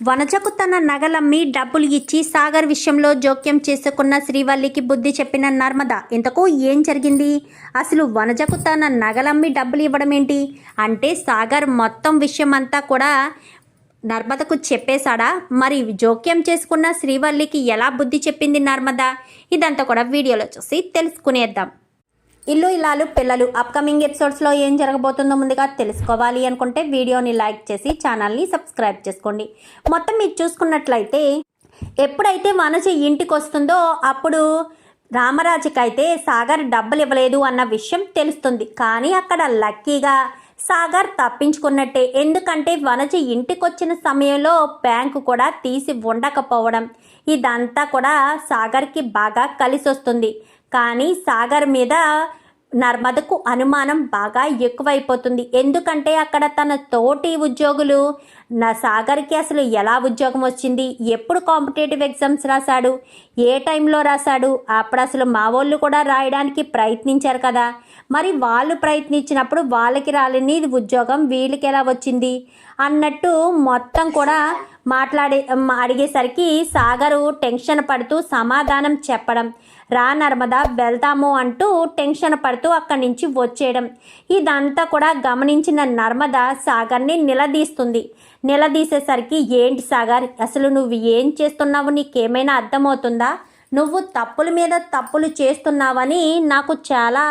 వనజకు తన నగలమ్మి డబ్బులు ఇచ్చి సాగర్ విషయంలో జోక్యం చేసుకున్న శ్రీవల్లికి బుద్ధి చెప్పిన నర్మద. ఇంతకు ఏం జరిగింది? అసలు వనజకు తన నగలమ్మి డబ్బులు ఇవ్వడం ఏంటి? అంటే సాగర్ మొత్తం విషయం అంతా కూడా నర్మదకు చెప్పేశాడా? మరి జోక్యం చేసుకున్న శ్రీవల్లికి ఎలా బుద్ధి చెప్పింది నర్మద? ఇదంతా కూడా వీడియోలో చూసి తెలుసుకునేద్దాం. ఇల్లు ఇల్లాలు పిల్లలు అప్కమింగ్ ఎపిసోడ్స్లో ఏం జరగబోతుందో ముందుగా తెలుసుకోవాలి అనుకుంటే వీడియోని లైక్ చేసి ఛానల్ని సబ్స్క్రైబ్ చేసుకోండి. మొత్తం మీరు చూసుకున్నట్లయితే ఎప్పుడైతే వనజ ఇంటికి వస్తుందో అప్పుడు రామరాజుకైతే సాగర్ డబ్బులు ఇవ్వలేదు అన్న విషయం తెలుస్తుంది. కానీ అక్కడ లక్కీగా సాగర్ తప్పించుకున్నట్టే. ఎందుకంటే వనజ ఇంటికి వచ్చిన సమయంలో బ్యాంకు కూడా తీసి ఉండకపోవడం ఇదంతా కూడా సాగర్కి బాగా కలిసి వస్తుంది. కానీ సాగర్ మీద నర్మదకు అనుమానం బాగా ఎక్కువైపోతుంది. ఎందుకంటే అక్కడ తన తోటి ఉద్యోగులు సాగర్కి అసలు ఎలా ఉద్యోగం వచ్చింది, ఎప్పుడు కాంపిటేటివ్ ఎగ్జామ్స్ రాశాడు, ఏ టైంలో రాశాడు, అప్పుడు అసలు మా వాళ్ళు కూడా రాయడానికి ప్రయత్నించారు కదా, మరి వాళ్ళు ప్రయత్నించినప్పుడు వాళ్ళకి రాలేని ఉద్యోగం వీళ్ళకి ఎలా వచ్చింది అన్నట్టు మొత్తం కూడా అడిగేసరికి సాగరు టెన్షన్ పడుతూ సమాధానం చెప్పడం, రా నర్మద వెళ్తాము అంటూ టెన్షన్ పడుతూ అక్కడి నుంచి వచ్చేయడం ఇదంతా కూడా గమనించిన నర్మద సాగర్ని నిలదీసేసరికి ఏంటి సాగర్, అసలు నువ్వు ఏం చేస్తున్నావు, నీకేమైనా అర్థమవుతుందా? నువ్వు తప్పుల మీద తప్పులు చేస్తున్నావని నాకు చాలా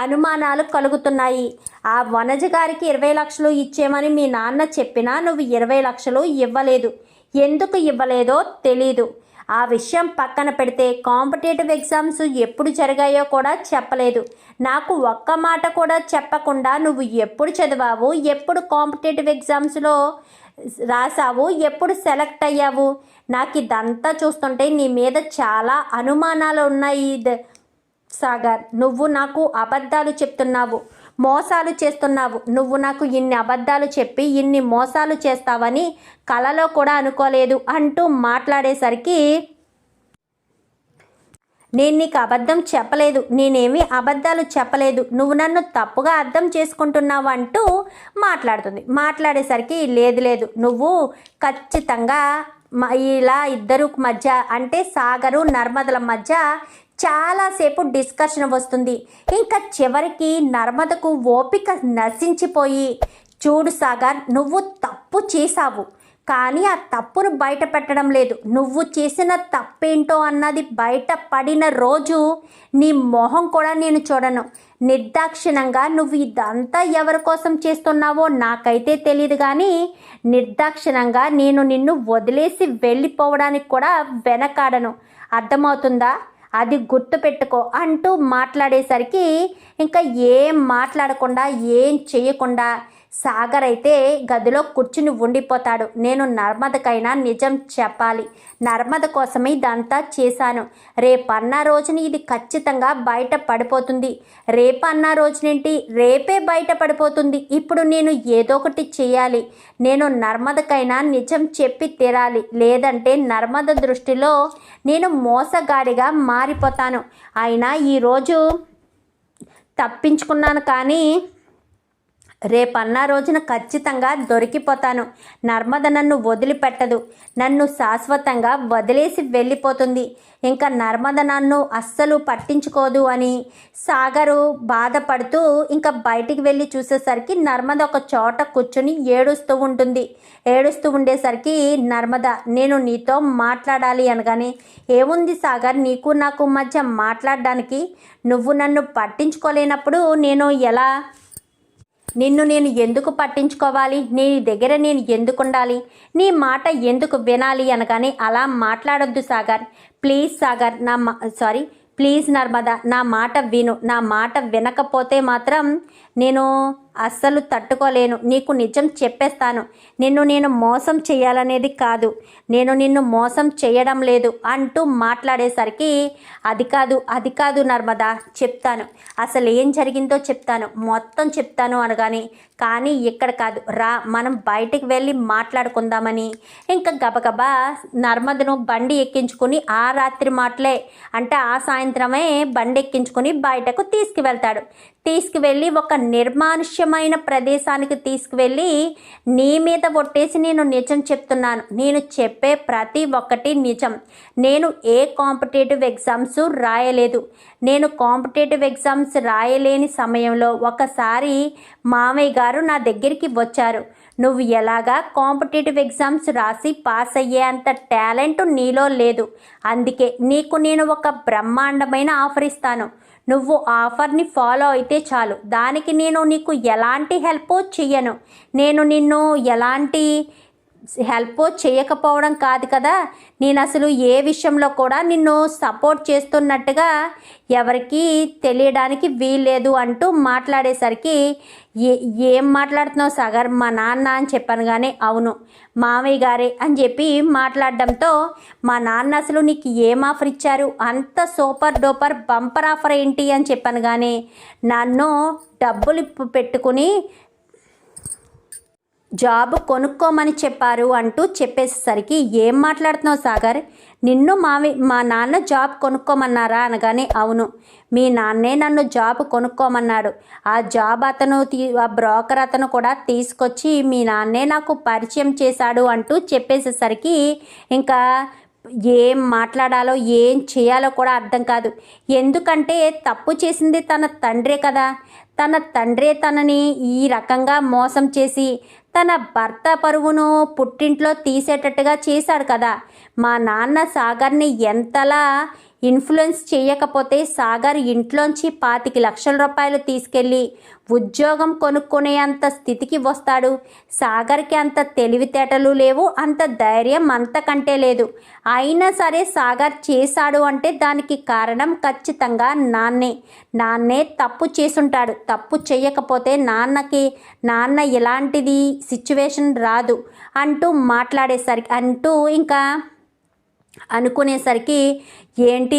అనుమానాలు కలుగుతున్నాయి. ఆ వనజ గారికి 20 లక్షలు ఇచ్చేమని మీ నాన్న చెప్పినా నువ్వు 20 లక్షలు ఇవ్వలేదు. ఎందుకు ఇవ్వలేదో తెలీదు. ఆ విషయం పక్కన పెడితే కాంపిటేటివ్ ఎగ్జామ్స్ ఎప్పుడు జరిగాయో కూడా చెప్పలేదు. నాకు ఒక్క మాట కూడా చెప్పకుండా నువ్వు ఎప్పుడు చదివావు, ఎప్పుడు కాంపిటేటివ్ ఎగ్జామ్స్లో రాసావు, ఎప్పుడు సెలెక్ట్ అయ్యావు, నాకు ఇదంతా చూస్తుంటే నీ మీద చాలా అనుమానాలు ఉన్నాయి సాగర్. నువ్వు నాకు అబద్ధాలు చెప్తున్నావు, మోసాలు చేస్తున్నావు. నువ్వు నాకు ఇన్ని అబద్ధాలు చెప్పి ఇన్ని మోసాలు చేస్తావని కలలో కూడా అనుకోలేదు అంటూ మాట్లాడేసరికి నేను నీకు అబద్ధం చెప్పలేదు, నేనేమి అబద్ధాలు చెప్పలేదు, నువ్వు నన్ను తప్పుగా అర్థం చేసుకుంటున్నావు అంటూ మాట్లాడేసరికి లేదు నువ్వు ఖచ్చితంగా ఇలా ఇద్దరు మధ్య అంటే సాగరు నర్మదల మధ్య చాలాసేపు డిస్కషన్ వస్తుంది. ఇంకా చివరికి నర్మదకు ఓపిక నశించిపోయి, చూడు సాగర్, నువ్వు తప్పు చేశావు కానీ ఆ తప్పును బయట పెట్టడం లేదు. నువ్వు చేసిన తప్పేంటో అన్నది బయట పడిన రోజు నీ మొహం కూడా నేను చూడను. నిర్దాక్షిణంగా నువ్వు ఇదంతా ఎవరి కోసం చేస్తున్నావో నాకైతే తెలియదు, కానీ నిర్దాక్షిణంగా నేను నిన్ను వదిలేసి వెళ్ళిపోవడానికి కూడా వెనకాడను. అర్థమవుతుందా? అది గుర్తుపెట్టుకో అంటూ మాట్లాడేసరికి ఇంకా ఏం మాట్లాడకుండా ఏం చేయకుండా సాగర్ అయితే గదిలో కూర్చుని ఉండిపోతాడు. నేను నర్మదకైనా నిజం చెప్పాలి, నర్మద కోసమే ఇదంతా చేశాను. రేపన్న రోజుని ఇది ఖచ్చితంగా బయట పడిపోతుంది. రేపన్న రోజునేంటి, రేపే బయట పడిపోతుంది. ఇప్పుడు నేను ఏదో ఒకటి చేయాలి. నేను నర్మదకైనా నిజం చెప్పి తీరాలి, లేదంటే నర్మద దృష్టిలో నేను మోసగాడిగా మారిపోతాను. అయినా ఈరోజు తప్పించుకున్నాను, కానీ రేపన్న రోజున ఖచ్చితంగా దొరికిపోతాను. నర్మద నన్ను వదిలిపెట్టదు, నన్ను శాశ్వతంగా వదిలేసి వెళ్ళిపోతుంది. ఇంకా నర్మద నన్ను అస్సలు పట్టించుకోదు అని సాగరు బాధపడుతూ ఇంకా బయటికి వెళ్ళి చూసేసరికి నర్మద ఒక చోట కూర్చొని ఏడుస్తూ ఉండేసరికి నర్మద, నేను నీతో మాట్లాడాలి అనగానే, ఏముంది సాగర్ నీకు నాకు మధ్య మాట్లాడడానికి? నువ్వు నన్ను పట్టించుకోలేనప్పుడు నిన్ను నేను ఎందుకు పట్టించుకోవాలి? నీ దగ్గర నేను ఎందుకు ఉండాలి? నీ మాట ఎందుకు వినాలి అనగానే, అలా మాట్లాడొద్దు సాగర్, ప్లీజ్ సాగర్, ప్లీజ్ నర్మద, నా మాట విను. నా మాట వినకపోతే మాత్రం నేను అస్సలు తట్టుకోలేను. నీకు నిజం చెప్పేస్తాను. నేను మోసం చేయాలనేది కాదు, నేను నిన్ను మోసం చేయడం లేదు అంటూ మాట్లాడేసరికి, అది కాదు నర్మద, చెప్తాను, అసలు ఏం జరిగిందో చెప్తాను, మొత్తం చెప్తాను అనగానే, కానీ ఇక్కడ కాదు, రా మనం బయటికి వెళ్ళి మాట్లాడుకుందామని ఇంకా గబగబా నర్మదను బండి ఎక్కించుకుని ఆ రాత్రి మాటలే అంటే ఆ సాయంత్రమే బండి ఎక్కించుకుని బయటకు తీసుకువెళ్తాడు. తీసుకువెళ్ళి ఒక నిర్మానుష్య స్వచ్ఛమైన ప్రదేశానికి తీసుకువెళ్ళి నీ మీద ఒట్టేసి నేను నిజం చెప్తున్నాను. నేను చెప్పే ప్రతి ఒక్కటి నిజం. నేను ఏ కాంపిటేటివ్ ఎగ్జామ్స్ రాయలేదు. నేను కాంపిటేటివ్ ఎగ్జామ్స్ రాయలేని సమయంలో ఒకసారి మామయ్య గారు నా దగ్గరికి వచ్చారు. నువ్వు ఎలాగా కాంపిటేటివ్ ఎగ్జామ్స్ రాసి పాస్ అయ్యే అంత టాలెంట్ నీలో లేదు. అందుకే నీకు నేను ఒక బ్రహ్మాండమైన ఆఫర్ ఇస్తాను. నువ్వు ఆఫర్ని ఫాలో అయితే చాలు. దానికి నేను నీకు ఎలాంటి హెల్ప్ చెయ్యను. నేను నిన్ను ఎలాంటి హెల్ప్ చేయకపోవడం కాదు కదా, నేను అసలు ఏ విషయంలో కూడా నిన్ను సపోర్ట్ చేస్తున్నట్టుగా ఎవరికి తెలియడానికి వీల్లేదు అంటూ మాట్లాడేసరికి ఏం మాట్లాడుతున్నావు సాగర్, మా నాన్న అని చెప్పాను. కానీ అవును మామయ్య గారే అని చెప్పి మాట్లాడడంతో మా నాన్న అసలు నీకు ఏం ఆఫర్ ఇచ్చారు, అంత సూపర్ డూపర్ బంపర్ ఆఫర్ ఏంటి అని చెప్పాను. కానీ నన్ను డబ్బులు పెట్టుకుని జాబ్ కొనుక్కోమని చెప్పారు అంటూ చెప్పేసరికి ఏం మాట్లాడుతున్నావు సాగర్, నిన్ను మా నాన్న జాబ్ కొనుక్కోమన్నారా అనగానే అవును మీ నాన్నే నన్ను జాబ్ కొనుక్కోమన్నాడు. ఆ జాబ్ ఆ బ్రోకర్ అతను కూడా తీసుకొచ్చి మీ నాన్నే నాకు పరిచయం చేశాడు అంటూ చెప్పేసేసరికి ఇంకా ఏం మాట్లాడాలో ఏం చేయాలో కూడా అర్థం కాదు. ఎందుకంటే తప్పు చేసింది తన తండ్రే కదా. తన తండ్రే తనని ఈ రకంగా మోసం చేసి తన భర్త పరువును పుట్టింట్లో తీసేటట్టుగా చేశాడు కదా. మా నాన్న సాగర్ని ఎంతలా ఇన్ఫ్లుయెన్స్ చేయకపోతే సాగర్ ఇంట్లోంచి 25 లక్షల రూపాయలు తీసుకెళ్ళి ఉద్యోగం కొనుక్కునే అంత స్థితికి వస్తాడు. సాగర్కి అంత తెలివితేటలు లేవు, అంత ధైర్యం అంతకంటే లేదు. అయినా సరే సాగర్ చేశాడు అంటే దానికి కారణం ఖచ్చితంగా నాన్నే తప్పు చేసుంటాడు. తప్పు చేయకపోతే నాన్న ఇలాంటిది సిచ్యువేషన్ రాదు అంటూ మాట్లాడేసరికి ఇంకా అనుకునేసరికి ఏంటి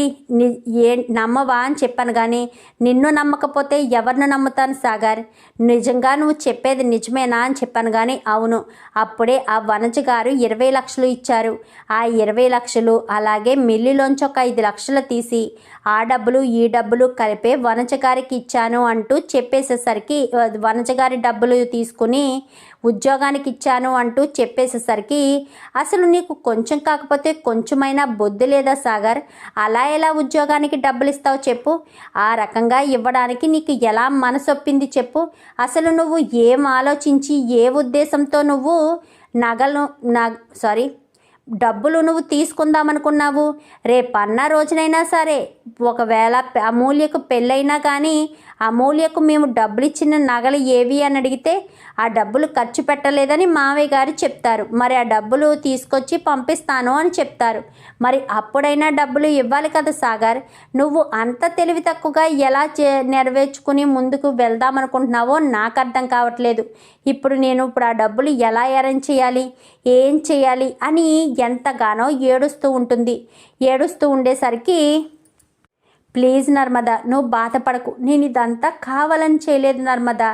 నమ్మవా అని చెప్పాను. కానీ నిన్ను నమ్మకపోతే ఎవరిని నమ్ముతాను సాగర్, నిజంగా నువ్వు చెప్పేది నిజమేనా అని చెప్పాను. కానీ అవును, అప్పుడే ఆ వనజ గారు 20 లక్షలు ఇచ్చారు. ఆ 20 లక్షలు అలాగే మిల్లిలోంచి ఒక 5 లక్షలు తీసి ఆ డబ్బులు ఈ డబ్బులు కలిపే వనజ గారికి ఇచ్చాను అంటూ చెప్పేసేసరికి వనజ గారి డబ్బులు తీసుకుని ఉద్యోగానికి ఇచ్చాను అంటూ చెప్పేసేసరికి అసలు నీకు కొంచెం కాకపోతే కొంచెమైనా బుద్ధి లేదా సాగర్, అలా ఎలా ఉద్యోగానికి డబ్బులు ఇస్తావు చెప్పు. ఆ రకంగా ఇవ్వడానికి నీకు ఎలా మనసొప్పింది చెప్పు. అసలు నువ్వు ఏం ఆలోచించి ఏ ఉద్దేశంతో నువ్వు డబ్బులు నువ్వు తీసుకుందామనుకున్నావు. రేపన్న రోజునైనా సరే ఒకవేళ అమూల్యకు పెళ్ళైనా కానీ అమూల్యకు మేము డబ్బులు ఇచ్చిన నగలు ఏవి అని అడిగితే ఆ డబ్బులు ఖర్చు పెట్టలేదని మావయ్య గారు చెప్తారు. మరి ఆ డబ్బులు తీసుకొచ్చి పంపిస్తాను అని చెప్తారు. మరి అప్పుడైనా డబ్బులు ఇవ్వాలి కదా సాగర్. నువ్వు అంత తెలివి తక్కువగా ఎలా నెరవేర్చుకుని ముందుకు వెళ్దామనుకుంటున్నావో నాకు అర్థం కావట్లేదు. ఇప్పుడు ఆ డబ్బులు ఎలా అరేంజ్ చేయాలి, ఏం చేయాలి అని ఎంతగానో ఏడుస్తూ ఉండేసరికి ప్లీజ్ నర్మదా, నువ్వు బాధపడకు. నేను ఇదంతా కావాలని చేయలేదు నర్మదా.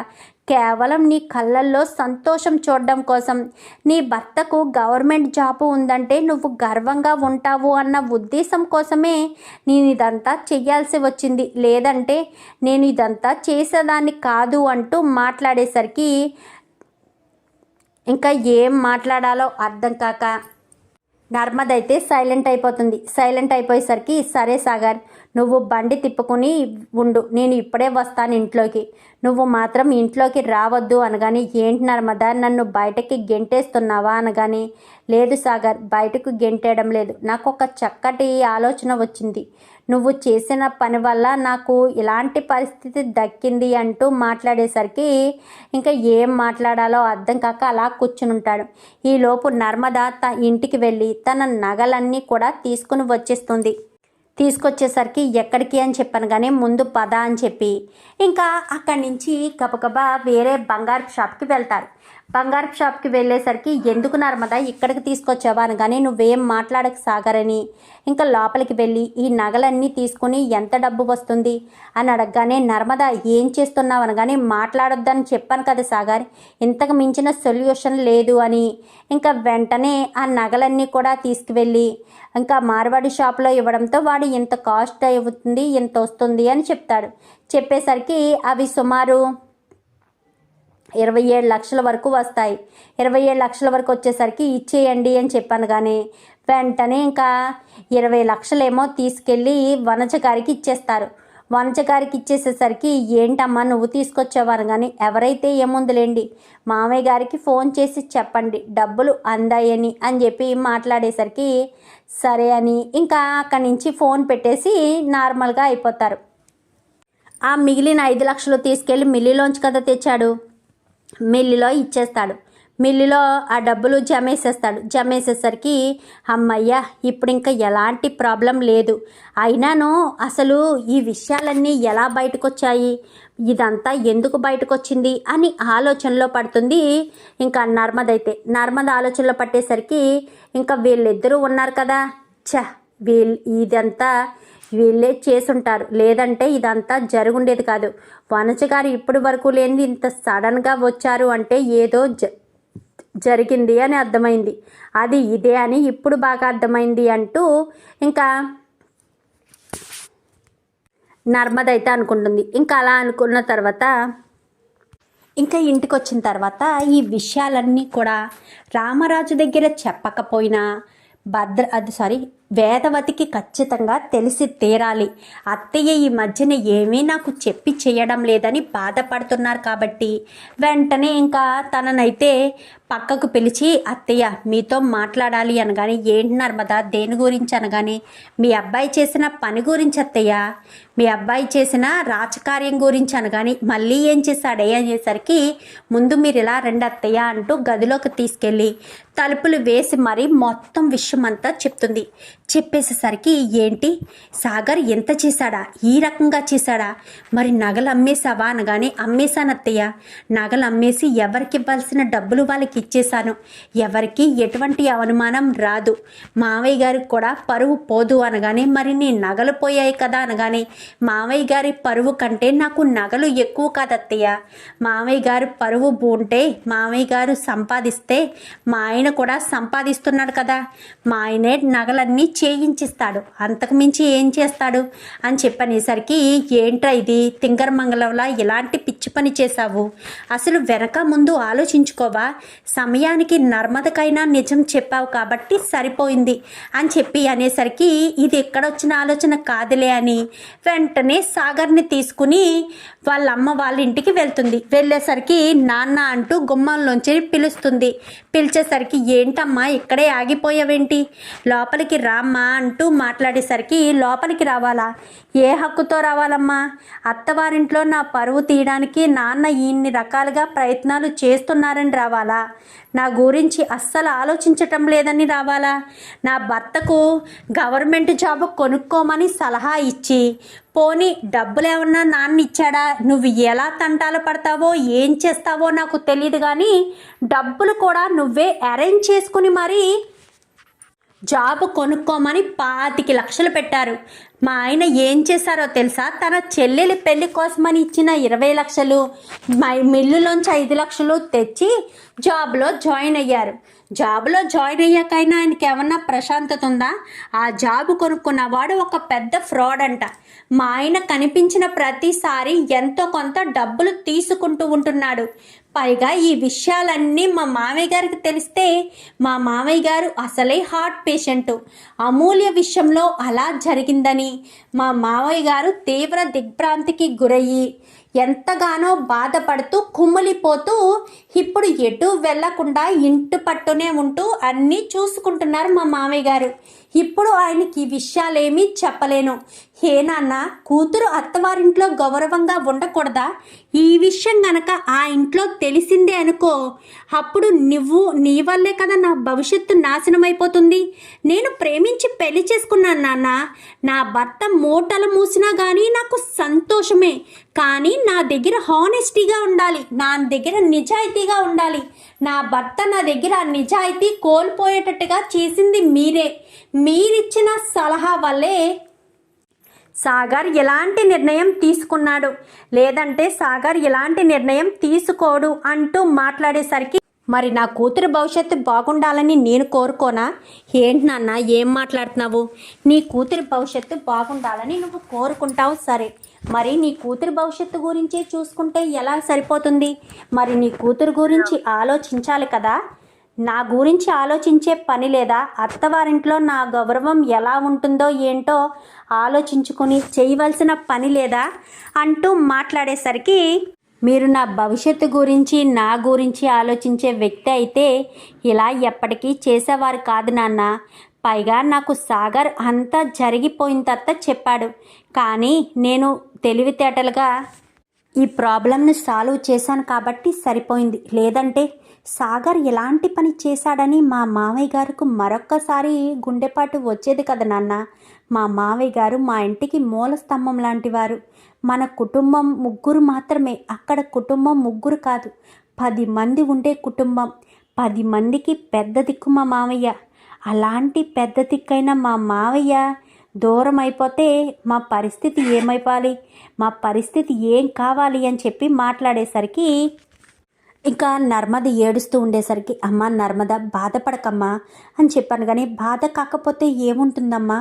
కేవలం నీ కళ్ళల్లో సంతోషం చూడడం కోసం, నీ భర్తకు గవర్నమెంట్ జాబు ఉందంటే నువ్వు గర్వంగా ఉంటావు అన్న ఉద్దేశం కోసమే నేను ఇదంతా చెయ్యాల్సి వచ్చింది. లేదంటే నేను ఇదంతా చేసేదాన్ని కాదు అంటూ మాట్లాడేసరికి ఇంకా ఏం మాట్లాడాలో అర్థం కాక నర్మద అయితే సైలెంట్ అయిపోతుంది. సైలెంట్ అయిపోయేసరికి సరే సాగర్, నువ్వు బండి తిప్పుకొని ఉండు, నేను ఇప్పుడే వస్తాను ఇంట్లోకి, నువ్వు మాత్రం ఇంట్లోకి రావద్దు అనగాని ఏంటి నర్మద నన్ను బయటకి గెంటేస్తున్నావా అనగాని లేదు సాగర్, బయటకు గెంటేయడం లేదు, నాకు ఒక చక్కటి ఆలోచన వచ్చింది. నువ్వు చేసిన పని వల్ల నాకు ఇలాంటి పరిస్థితి దక్కింది అంటూ మాట్లాడేసరికి ఇంకా ఏం మాట్లాడాలో అర్థం కాక అలా కూర్చుని ఉంటాడు. ఈలోపు నర్మద ఇంటికి వెళ్ళి తన నగలన్నీ కూడా తీసుకొచ్చేసరికి ఎక్కడికి అని చెప్పాను. కానీ ముందు పద అని చెప్పి ఇంకా అక్కడి నుంచి గబగబా వేరే బంగారు షాప్కి వెళ్తారు. బంగారు షాప్కి వెళ్ళేసరికి ఎందుకు నర్మదా ఇక్కడికి తీసుకొచ్చావా అనగానే నువ్వేం మాట్లాడక సాగరని ఇంకా లోపలికి వెళ్ళి ఈ నగలన్నీ తీసుకుని ఎంత డబ్బు వస్తుంది అని అడగగానే నర్మదా ఏం చేస్తున్నావు అనగానే మాట్లాడొద్దని చెప్పాను కదా సాగర్, ఇంతకు మించిన సొల్యూషన్ లేదు అని ఇంకా వెంటనే ఆ నగలన్నీ కూడా తీసుకువెళ్ళి ఇంకా మార్వాడి షాప్లో ఇవ్వడంతో వాడు ఇంత కాస్ట్ అవుతుంది ఇంత వస్తుంది అని చెప్తాడు. చెప్పేసరికి అవి సుమారు 27 లక్షల వరకు వస్తాయి. 27 లక్షల వరకు వచ్చేసరికి ఇచ్చేయండి అని చెప్పాను. కానీ వెంటనే ఇంకా 20 లక్షలేమో తీసుకెళ్ళి వనజ గారికి ఇచ్చేస్తారు. వనజ గారికి ఇచ్చేసేసరికి ఏంటమ్మా నువ్వు తీసుకొచ్చేవారు కానీ ఎవరైతే ఏముందులేండి మామయ్య గారికి ఫోన్ చేసి చెప్పండి డబ్బులు అందాయని అని చెప్పి మాట్లాడేసరికి సరే అని ఇంకా అక్కడి నుంచి ఫోన్ పెట్టేసి నార్మల్గా అయిపోతారు. ఆ మిగిలిన 5 లక్షలు తీసుకెళ్ళి మిల్లులోంచి కదా తెచ్చాడు, మిల్లులో ఇచ్చేస్తాడు. మిల్లులో ఆ డబ్బులు జమేసేసరికి అమ్మయ్య ఇప్పుడు ఇంకా ఎలాంటి ప్రాబ్లం లేదు. అయినాను అసలు ఈ విషయాలన్నీ ఎలా బయటకు వచ్చాయి, ఇదంతా ఎందుకు బయటకు వచ్చింది అని ఆలోచనలో పడుతుంది. ఇంకా నర్మద ఆలోచనలో పట్టేసరికి ఇంకా వీళ్ళిద్దరూ ఉన్నారు కదా, ఇదంతా వీళ్ళే చేసుంటారు, లేదంటే ఇదంతా జరుగుండేది కాదు. వనజ గారు ఇప్పటి వరకు లేనిది ఇంత సడన్గా వచ్చారు అంటే ఏదో జరిగింది అని అర్థమైంది, అది ఇదే అని ఇప్పుడు బాగా అర్థమైంది అంటూ ఇంకా నర్మద అయితే అనుకుంటుంది. ఇంకా అలా అనుకున్న తర్వాత ఇంకా ఇంటికి వచ్చిన తర్వాత ఈ విషయాలన్నీ కూడా రామరాజు దగ్గర చెప్పకపోయినా వేదవతికి ఖచ్చితంగా తెలిసి తీరాలి. అత్తయ్య ఈ మధ్యన ఏమీ నాకు చెప్పి చేయడం లేదని బాధపడుతున్నారు కాబట్టి వెంటనే ఇంకా తననైతే పక్కకు పిలిచి అత్తయ్య మీతో మాట్లాడాలి అనగానే ఏంటి నర్మదా దేని గురించి అనగానే మీ అబ్బాయి చేసిన పని గురించి అత్తయ్య, మీ అబ్బాయి చేసిన రాజకార్యం గురించి అనగానే మళ్ళీ ఏం చేశాడే అనేసరికి ముందు మీరు ఇలా రండి అత్తయ్య అంటూ గదిలోకి తీసుకెళ్ళి తలుపులు వేసి మరీ మొత్తం విషయం అంతా చెప్తుంది. చెప్పేసేసరికి ఏంటి సాగర్ ఎంత చేశాడా, ఈ రకంగా చేశాడా, మరి నగలు అమ్మేశావా అనగానే అమ్మేశానత్తయ్య, నగలు అమ్మేసి ఎవరికి ఇవ్వాల్సిన డబ్బులు వాళ్ళకి ఇచ్చేశాను, ఎవరికి ఎటువంటి అనుమానం రాదు, మావయ్య గారికి కూడా పరువు పోదు అనగానే మరి నీ నగలు పోయాయి కదా అనగానే మావయ్య గారి పరువు కంటే నాకు నగలు ఎక్కువ కాదత్తయ్య, మావయ్య గారు పరువు ఉంటే మావయ్య గారు సంపాదిస్తే మా ఆయన కూడా సంపాదిస్తున్నాడు కదా, మా ఆయనే నగలన్నీ చేయించిస్తాడు, అంతకు మించి ఏం చేస్తాడు అని చెప్పనేసరికి ఏంట్రా ఇది తింగరమంగళంలా ఇలాంటి పిచ్చి పని చేశావు, అసలు వెనక ముందు ఆలోచించుకోవా, సమయానికి నర్మదకైనా నిజం చెప్పావు కాబట్టి సరిపోయింది అని చెప్పి అనేసరికి ఇది ఎక్కడొచ్చిన ఆలోచన కాదులే అని వెంటనే సాగర్ని తీసుకుని వాళ్ళ అమ్మ వాళ్ళ ఇంటికి వెళ్తుంది. వెళ్ళేసరికి నాన్న అంటూ గుమ్మంలోంచి పిలుస్తుంది. పిలిచేసరికి ఏంటమ్మా ఇక్కడే ఆగిపోయావేంటి, లోపలికి రామ్మా అంటూ మాట్లాడేసరికి లోపలికి రావాలా, ఏ హక్కుతో రావాలమ్మా, అత్తవారింట్లో నా పరువు తీయడానికి నాన్న ఇన్ని రకాలుగా ప్రయత్నాలు చేస్తున్నారని రావాలా, నా గురించి అస్సలు ఆలోచించటం లేదని రావాలా, నా భర్తకు గవర్నమెంట్ జాబ్ కొనుక్కోమని సలహా ఇచ్చి పోనీ డబ్బులు ఏమన్నా నాన్న ఇచ్చాడా, నువ్వు ఎలా తంటాలు పడతావో ఏం చేస్తావో నాకు తెలియదు కానీ డబ్బులు కూడా నువ్వే అరేంజ్ చేసుకుని మరీ జాబ్ కొనుక్కోమని 25 లక్షలు పెట్టారు. మా ఆయన ఏం చేశారో తెలుసా, తన చెల్లెలి పెళ్లి కోసమని ఇచ్చిన 20 లక్షలు మిల్లులోంచి 5 లక్షలు తెచ్చి జాబ్లో జాయిన్ అయ్యారు. జాబ్లో జాయిన్ అయ్యాకైనా ఆయనకి ఏమన్నా ప్రశాంతత ఉందా, ఆ జాబ్ కొనుక్కున్నవాడు ఒక పెద్ద ఫ్రాడ్ అంట, మా ఆయన కనిపించిన ప్రతిసారి ఎంతో కొంత డబ్బులు తీసుకుంటూ ఉంటున్నాడు, పైగా ఈ విషయాలన్నీ మా మామయ్య గారికి తెలిస్తే మా మామయ్య గారు అసలే హార్ట్ పేషెంటు, అమూల్య విషయంలో అలా జరిగిందని మా మామయ్య గారు తీవ్ర దిగ్భ్రాంతికి గురయ్యి ఎంతగానో బాధపడుతూ కుమ్మిలిపోతూ ఇప్పుడు ఎటు వెళ్లకుండా ఇంటి పట్టునే ఉంటూ అన్నీ చూసుకుంటున్నారు మా మామయ్య గారు. ఇప్పుడు ఆయనకి ఈ విషయాలేమీ చెప్పలేను. హే నాన్న, కూతురు అత్తవారింట్లో గౌరవంగా ఉండకూడదా, ఈ విషయం గనక ఆ ఇంట్లో తెలిసిందే అనుకో, అప్పుడు నీ వల్లే కదా నా భవిష్యత్తు నాశనం అయిపోతుంది. నేను ప్రేమించి పెళ్లి చేసుకున్నాను నాన్న, నా భర్త మూటలు మూసినా కానీ నాకు సంతోషమే, కానీ నా దగ్గర హానెస్టీగా ఉండాలి, నా దగ్గర నిజాయితీగా ఉండాలి. నా భర్త నా దగ్గర ఆ నిజాయితీ కోల్పోయేటట్టుగా చేసింది మీరిచ్చిన సలహా వల్లే సాగర్ ఎలాంటి నిర్ణయం తీసుకున్నాడు, లేదంటే సాగర్ ఎలాంటి నిర్ణయం తీసుకోడు అంటూ మాట్లాడేసరికి మరి నా కూతురు భవిష్యత్తు బాగుండాలని నేను కోరుకోనా? ఏంటి నాన్న ఏం మాట్లాడుతున్నావు? నీ కూతురి భవిష్యత్తు బాగుండాలని నువ్వు కోరుకుంటావు సరే, మరి నీ కూతురి భవిష్యత్తు గురించే చూసుకుంటే ఎలా సరిపోతుంది? మరి నీ కూతురు గురించి ఆలోచించాలి కదా. నా గురించి ఆలోచించే పని లేదా? అత్తవారింట్లో నా గౌరవం ఎలా ఉంటుందో ఏంటో ఆలోచించుకొని చేయవలసిన పని లేదా అంటూ మాట్లాడేసరికి, మీరు నా భవిష్యత్తు గురించి నా గురించి ఆలోచించే వ్యక్తి అయితే ఇలా ఎప్పటికీ చేసేవారు కాదు నాన్న. పైగా నాకు సాగర్ అంతా జరిగిపోయిన తర్వాత చెప్పాడు, కానీ నేను తెలివితేటలుగా ఈ ప్రాబ్లంను సాల్వ్ చేశాను కాబట్టి సరిపోయింది. లేదంటే సాగర్ ఎలాంటి పని చేశాడని మా మావయ్య గారికి మరొక్కసారి గుండెపాటు వచ్చేది కదా నాన్న. మా మావయ్య గారు మా ఇంటికి మూల స్తంభం లాంటివారు. మన కుటుంబం ముగ్గురు మాత్రమే, అక్కడ కుటుంబం ముగ్గురు కాదు, 10 మంది ఉండే కుటుంబం. 10 మందికి పెద్ద దిక్కు మా మావయ్య. అలాంటి పెద్ద దిక్కైన మా మావయ్య దూరం అయిపోతే మా పరిస్థితి ఏమైపోవాలి, మా పరిస్థితి ఏం కావాలి అని చెప్పి మాట్లాడేసరికి, ఇంకా నర్మద ఏడుస్తూ ఉండేసరికి, అమ్మ నర్మద బాధపడకమ్మా అని చెప్పాను. కానీ బాధ కాకపోతే ఏముంటుందమ్మా,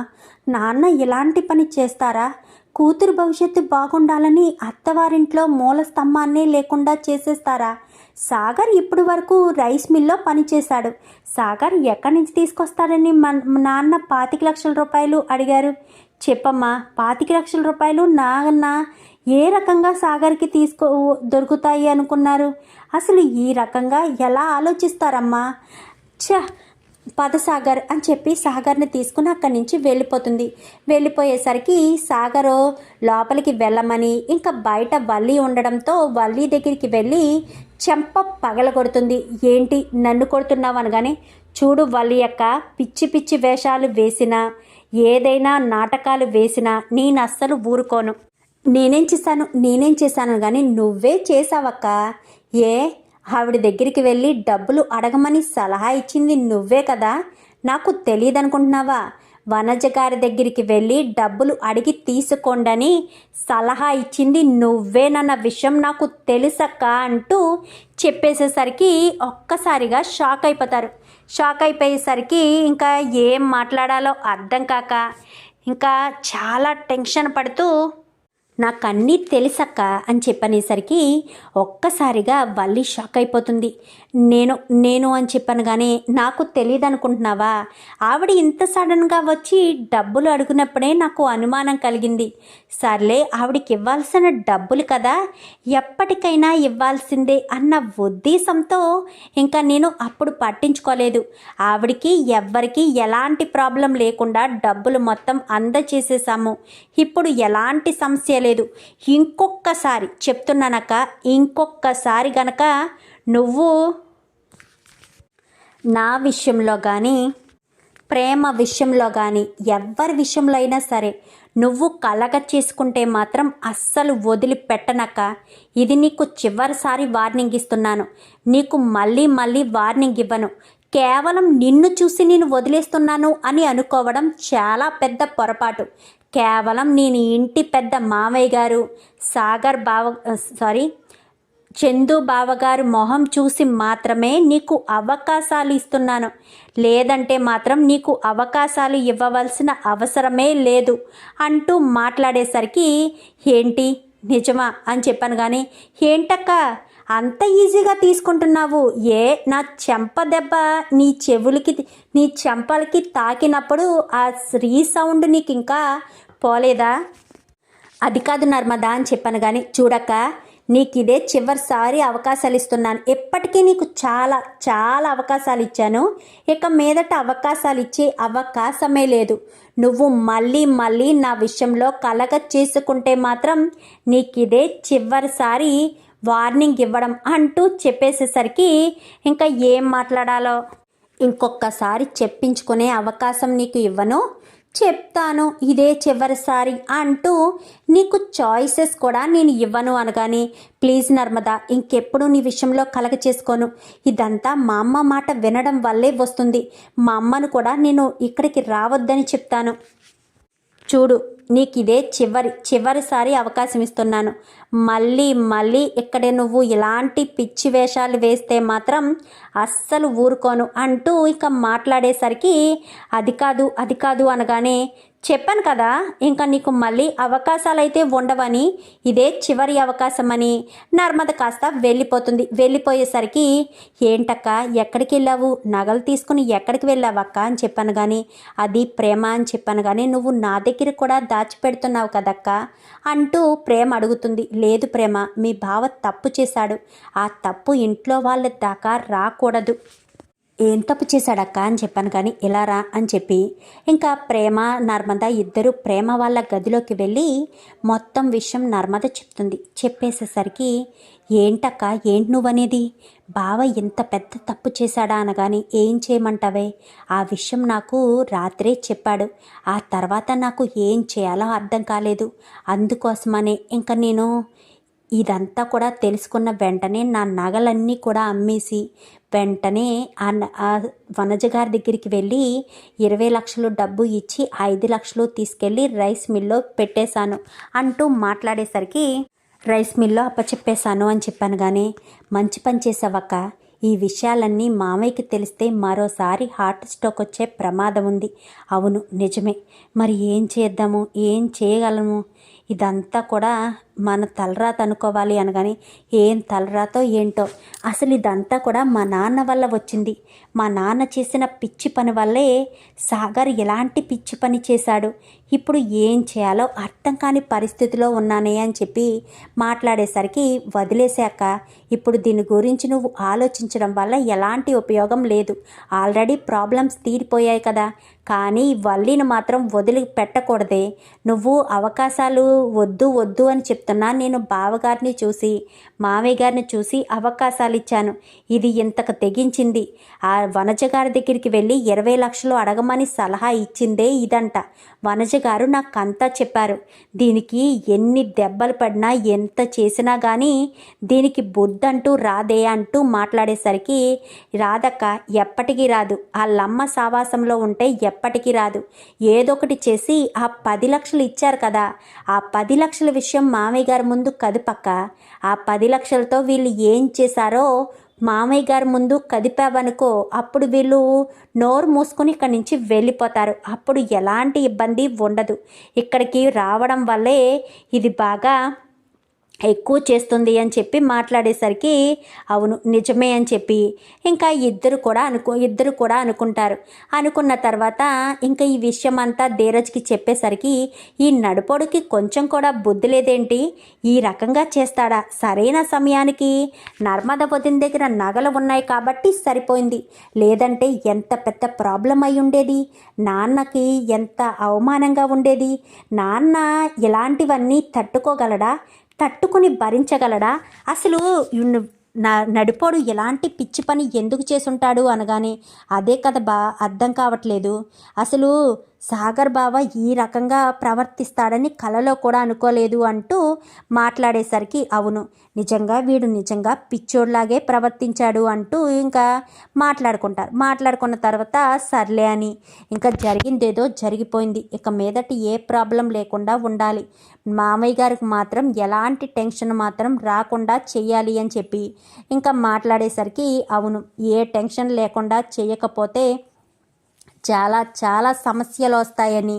నాన్న ఇలాంటి పని చేస్తారా? కూతురు భవిష్యత్తు బాగుండాలని అత్తవారింట్లో మూల స్తంభాన్నే లేకుండా చేసేస్తారా? సాగర్ ఇప్పటి వరకు రైస్ మిల్లో పనిచేశాడు. సాగర్ ఎక్కడి నుంచి తీసుకొస్తాడని నాన్న 25 లక్షల రూపాయలు అడిగారు. చెప్పమ్మా, 25 లక్షల రూపాయలు నాన్న ఏ రకంగా సాగర్కి దొరుకుతాయి అనుకున్నారు? అసలు ఈ రకంగా ఎలా ఆలోచిస్తారమ్మా? పద సాగర్ అని చెప్పి సాగర్ని తీసుకుని అక్కడి నుంచి వెళ్ళిపోతుంది. వెళ్ళిపోయేసరికి సాగరు లోపలికి వెళ్ళమని, ఇంకా బయట వల్లి ఉండడంతో వల్లి దగ్గరికి వెళ్ళి చెంప పగలగొడుతుంది. ఏంటి నన్ను కొడుతున్నావు అనగానే, చూడు వల్లి యొక్క పిచ్చి పిచ్చి వేషాలు వేసినా, ఏదైనా నాటకాలు వేసినా నేను అస్సలు ఊరుకోను. నేనేం చేశాను కానీ నువ్వే చేసావక్క. ఆవిడ దగ్గరికి వెళ్ళి డబ్బులు అడగమని సలహా ఇచ్చింది నువ్వే కదా, నాకు తెలియదు అనుకుంటున్నావా? వనజ గారి దగ్గరికి వెళ్ళి డబ్బులు అడిగి తీసుకోండని సలహా ఇచ్చింది నువ్వేనన్న విషయం నాకు తెలుసక్క అంటూ చెప్పేసేసరికి ఒక్కసారిగా షాక్ అయిపోతారు. షాక్ అయిపోయేసరికి ఇంకా ఏం మాట్లాడాలో అర్థం కాక ఇంకా చాలా టెన్షన్ పడుతూ, నాకన్నీ తెలుసక్క అని చెప్పనేసరికి ఒక్కసారిగా వల్లి షాక్ అయిపోతుంది. నేను అని చెప్పాను కానీ నాకు తెలియదు అనుకుంటున్నావా? ఆవిడ ఇంత సడన్గా వచ్చి డబ్బులు అడుగునప్పుడే నాకు అనుమానం కలిగింది. సర్లే, ఆవిడికి ఇవ్వాల్సిన డబ్బులు కదా, ఎప్పటికైనా ఇవ్వాల్సిందే అన్న ఉద్దేశంతో ఇంకా నేను అప్పుడు పట్టించుకోలేదు. ఆవిడికి ఎవ్వరికి ఎలాంటి ప్రాబ్లం లేకుండా డబ్బులు మొత్తం అందచేసేసాము. ఇప్పుడు ఎలాంటి సమస్య లేదు. ఇంకొక్కసారి చెప్తున్నానక్క, ఇంకొక్కసారి గనక నువ్వు నా విషయంలో కానీ ప్రేమ విషయంలో కానీ ఎవరి విషయంలో అయినా సరే నువ్వు కలగ చేసుకుంటే మాత్రం అస్సలు వదిలిపెట్టనక్క. ఇది నీకు చివరిసారి వార్నింగ్ ఇస్తున్నాను. నీకు మళ్ళీ వార్నింగ్ ఇవ్వను. కేవలం నిన్ను చూసి నేను వదిలేస్తున్నాను అని అనుకోవడం చాలా పెద్ద పొరపాటు. కేవలం నేను ఇంటి పెద్ద మామయ్య గారు చందు బావగారు మొహం చూసి మాత్రమే నీకు అవకాశాలు ఇస్తున్నాను. లేదంటే మాత్రం నీకు అవకాశాలు ఇవ్వవలసిన అవసరమే లేదు అంటూ మాట్లాడేసరికి, ఏంటి నిజమా అని చెప్పాను. కానీ ఏంటక్క అంత ఈజీగా తీసుకుంటున్నావు? నా చెంప దెబ్బ నీ చెంపలకి తాకినప్పుడు ఆ రీసౌండ్ నీకు ఇంకా పోలేదా? అది కాదు నర్మదా అని చెప్పాను. కానీ చూడక్క, నీకు ఇదే చివరిసారి అవకాశాలు ఇస్తున్నాను. ఎప్పటికీ నీకు చాలా చాలా అవకాశాలు ఇచ్చాను. ఇక మీదట అవకాశాలు ఇచ్చే అవకాశమే లేదు. నువ్వు మళ్ళీ నా విషయంలో కలగ చేసుకుంటే మాత్రం నీకు ఇదే చివరిసారి వార్నింగ్ ఇవ్వడం అంటూ చెప్పేసేసరికి ఇంకా ఏం మాట్లాడాలో, ఇంకొకసారి చెప్పించుకునే అవకాశం నీకు ఇవ్వను, చెప్తాను ఇదే చివరిసారి అంటూ నీకు చాయిసెస్ కూడా నేను ఇవ్వను అనగానే, ప్లీజ్ నర్మదా, ఇంకెప్పుడు నీ విషయంలో కలగ చేసుకోను. ఇదంతా మా అమ్మ మాట వినడం వల్లే వస్తుంది. మా అమ్మను కూడా నేను ఇక్కడికి రావద్దని చెప్తాను. చూడు, నీకు ఇదే చివరిసారి అవకాశం ఇస్తున్నాను. మళ్ళీ ఇక్కడే నువ్వు ఇలాంటి పిచ్చి వేషాలు వేస్తే మాత్రం అస్సలు ఊరుకోను అంటూ ఇక మాట్లాడేసరికి అది కాదు అనగానే, చెప్పాను కదా ఇంకా నీకు మళ్ళీ అవకాశాలు అయితే ఉండవని, ఇదే చివరి అవకాశం అని నర్మద కాస్త వెళ్ళిపోతుంది. వెళ్ళిపోయేసరికి, ఏంటక్క ఎక్కడికి వెళ్ళావు, నగలు తీసుకుని ఎక్కడికి వెళ్ళావక్క అని చెప్పాను కానీ, అది ప్రేమ అని చెప్పాను కానీ నువ్వు నా దగ్గర కూడా దాచిపెడుతున్నావు కదక్క అంటూ ప్రేమ అడుగుతుంది. లేదు ప్రేమ, మీ బావ తప్పు చేశాడు, ఆ తప్పు ఇంట్లో వాళ్ళ దాకా రాకూడదు. ఏం తప్పు చేశాడక్క అని చెప్పాను కానీ, ఇలా రా అని చెప్పి ఇంకా ప్రేమ నర్మద ఇద్దరు ప్రేమ వాళ్ళ గదిలోకి వెళ్ళి మొత్తం విషయం నర్మద చెప్తుంది. చెప్పేసేసరికి, ఏంటక్క ఏంటి నువ్వనేది, బావ ఇంత పెద్ద తప్పు చేశాడా అనగాని, ఏం చేయమంటావే, ఆ విషయం నాకు రాత్రే చెప్పాడు, ఆ తర్వాత నాకు ఏం చేయాలో అర్థం కాలేదు, అందుకోసమనే ఇంకా నేను ఇదంతా కూడా తెలుసుకున్న వెంటనే నా నగలన్నీ కూడా అమ్మేసి వెంటనే ఆ వనజ గారి దగ్గరికి వెళ్ళి 20 లక్షలు డబ్బు ఇచ్చి 5 లక్షలు తీసుకెళ్ళి రైస్ మిల్లో పెట్టేశాను అంటూ మాట్లాడేసరికి, రైస్ మిల్లో అప్పచెప్పేశాను అని చెప్పాను కానీ, మంచి పని చేసావక్క, ఈ విషయాలన్నీ మామయ్యకి తెలిస్తే మరోసారి హార్ట్ స్ట్రోక్ వచ్చే ప్రమాదం ఉంది. అవును నిజమే, మరి ఏం చేద్దాము, ఏం చేయగలము, ఇదంతా కూడా మన తలరాత అనుకోవాలి అనగాని, ఏం తలరాతో ఏంటో, అసలు ఇదంతా కూడా మా నాన్న వల్ల వచ్చింది, మా నాన్న చేసిన పిచ్చి పని వల్లే సాగర్ ఎలాంటి పిచ్చి పని చేశాడు, ఇప్పుడు ఏం చేయాలో అర్థం కాని పరిస్థితిలో ఉన్నానే అని చెప్పి మాట్లాడేసరికి, వదిలేశాక ఇప్పుడు దీని గురించి నువ్వు ఆలోచించడం వల్ల ఎలాంటి ఉపయోగం లేదు, ఆల్రెడీ ప్రాబ్లమ్స్ తీరిపోయాయి కదా, కానీ వల్లిని మాత్రం వదిలి పెట్టకూడదే, నువ్వు అవకాశాలు వద్దు అని చెప్తున్నా, నేను బావగారిని చూసి మామయ్య గారిని చూసి అవకాశాలు ఇచ్చాను, ఇది ఇంతకు తెగించింది, ఆ వనజ గారి దగ్గరికి వెళ్ళి 20 లక్షలు అడగమని సలహా ఇచ్చిందే ఇదంట, వనజ గారు నాకంతా చెప్పారు, దీనికి ఎన్ని దెబ్బలు పడినా ఎంత చేసినా కానీ దీనికి బుద్ధంటూ రాదే అంటూ మాట్లాడేసరికి, రాదక్క ఎప్పటికీ రాదు, ఆ లమ్మ సావాసంలో ఉంటే ఎప్పటికీ రాదు, ఏదొకటి చేసి ఆ 10 లక్షలు ఇచ్చారు కదా, ఆ 10 లక్షల విషయం మామయ్య గారి ముందు కదుపక్క, ఆ 10 లక్షలతో వీళ్ళు ఏం చేశారో మామయ్య గారి ముందు కదిపావనుకో, అప్పుడు వీళ్ళు నోరు మూసుకొని ఇక్కడి నుంచి వెళ్ళిపోతారు, అప్పుడు ఎలాంటి ఇబ్బంది ఉండదు, ఇక్కడికి రావడం వల్లే ఇది బాగా ఎక్కువ చేస్తుంది అని చెప్పి మాట్లాడేసరికి, అవును నిజమే అని చెప్పి ఇంకా ఇద్దరు కూడా అనుకుంటారు. అనుకున్న తర్వాత ఇంకా ఈ విషయం అంతా ధీరజ్కి చెప్పేసరికి, ఈ నడుపోడికి కొంచెం కూడా బుద్ధి లేదేంటి, ఈ రకంగా చేస్తాడా, సరైన సమయానికి నర్మద వదిన దగ్గర నగలు ఉన్నాయి కాబట్టి సరిపోయింది, లేదంటే ఎంత పెద్ద ప్రాబ్లం అయి ఉండేది, నాన్నకి ఎంత అవమానంగా ఉండేది, నాన్న ఇలాంటివన్నీ తట్టుకుని భరించగలడా, అసలు నడిపోడు ఎలాంటి పిచ్చి పని ఎందుకు చేసుంటాడు అనగానే, అదే కదా అర్థం కావట్లేదు, అసలు సాగర్ బావ ఈ రకంగా ప్రవర్తిస్తాడని కలలో కూడా అనుకోలేదు అంటూ మాట్లాడేసరికి, అవును నిజంగా వీడు నిజంగా పిచ్చోడ్లాగే ప్రవర్తించాడు అంటూ ఇంకా మాట్లాడుకున్న తర్వాత సర్లే అని ఇంకా జరిగిందేదో జరిగిపోయింది, ఇక మీదటి ఏ ప్రాబ్లం లేకుండా ఉండాలి, మామయ్య గారికి మాత్రం ఎలాంటి టెన్షన్ మాత్రం రాకుండా చెయ్యాలి అని చెప్పి ఇంకా మాట్లాడేసరికి, అవును ఏ టెన్షన్ లేకుండా చేయకపోతే చాలా సమస్యలు వస్తాయని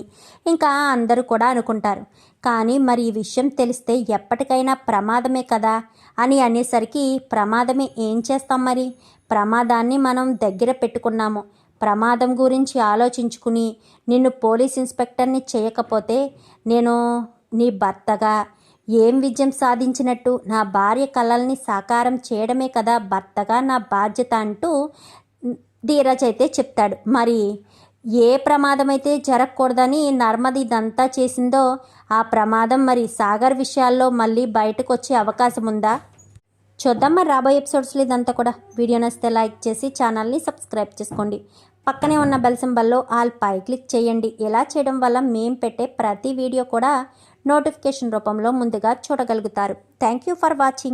ఇంకా అందరూ కూడా అనుకుంటారు, కానీ మరి ఈ విషయం తెలిస్తే ఎప్పటికైనా ప్రమాదమే కదా అని అనేసరికి, ప్రమాదమే ఏం చేస్తాం మరి, ప్రమాదాన్ని మనం దగ్గర పెట్టుకున్నాము, ప్రమాదం గురించి ఆలోచించుకుని నిన్ను పోలీస్ ఇన్స్పెక్టర్ని చేయకపోతే నేను నీ భర్తగా ఏం విజయం సాధించినట్టు, నా భార్య కలల్ని సాకారం చేయడమే కదా భర్తగా నా బాధ్యత అంటూ ధీరజ్ అయితే చెప్తాడు. మరి ఏ ప్రమాదం అయితే జరగకూడదని నర్మద ఇదంతా చేసిందో, ఆ ప్రమాదం మరి సాగర్ విషయాల్లో మళ్ళీ బయటకు వచ్చే అవకాశం ఉందా, చూద్దాం మరి రాబోయే ఎపిసోడ్స్లో ఇదంతా కూడా. వీడియో నచ్చితే లైక్ చేసి ఛానల్ని సబ్స్క్రైబ్ చేసుకోండి, పక్కనే ఉన్న బెల్ సింబల్లో ఆల్ పై క్లిక్ చేయండి, ఇలా చేయడం వల్ల మేము పెట్టే ప్రతి వీడియో కూడా నోటిఫికేషన్ రూపంలో ముందుగా చూడగలుగుతారు. Thank you for watching.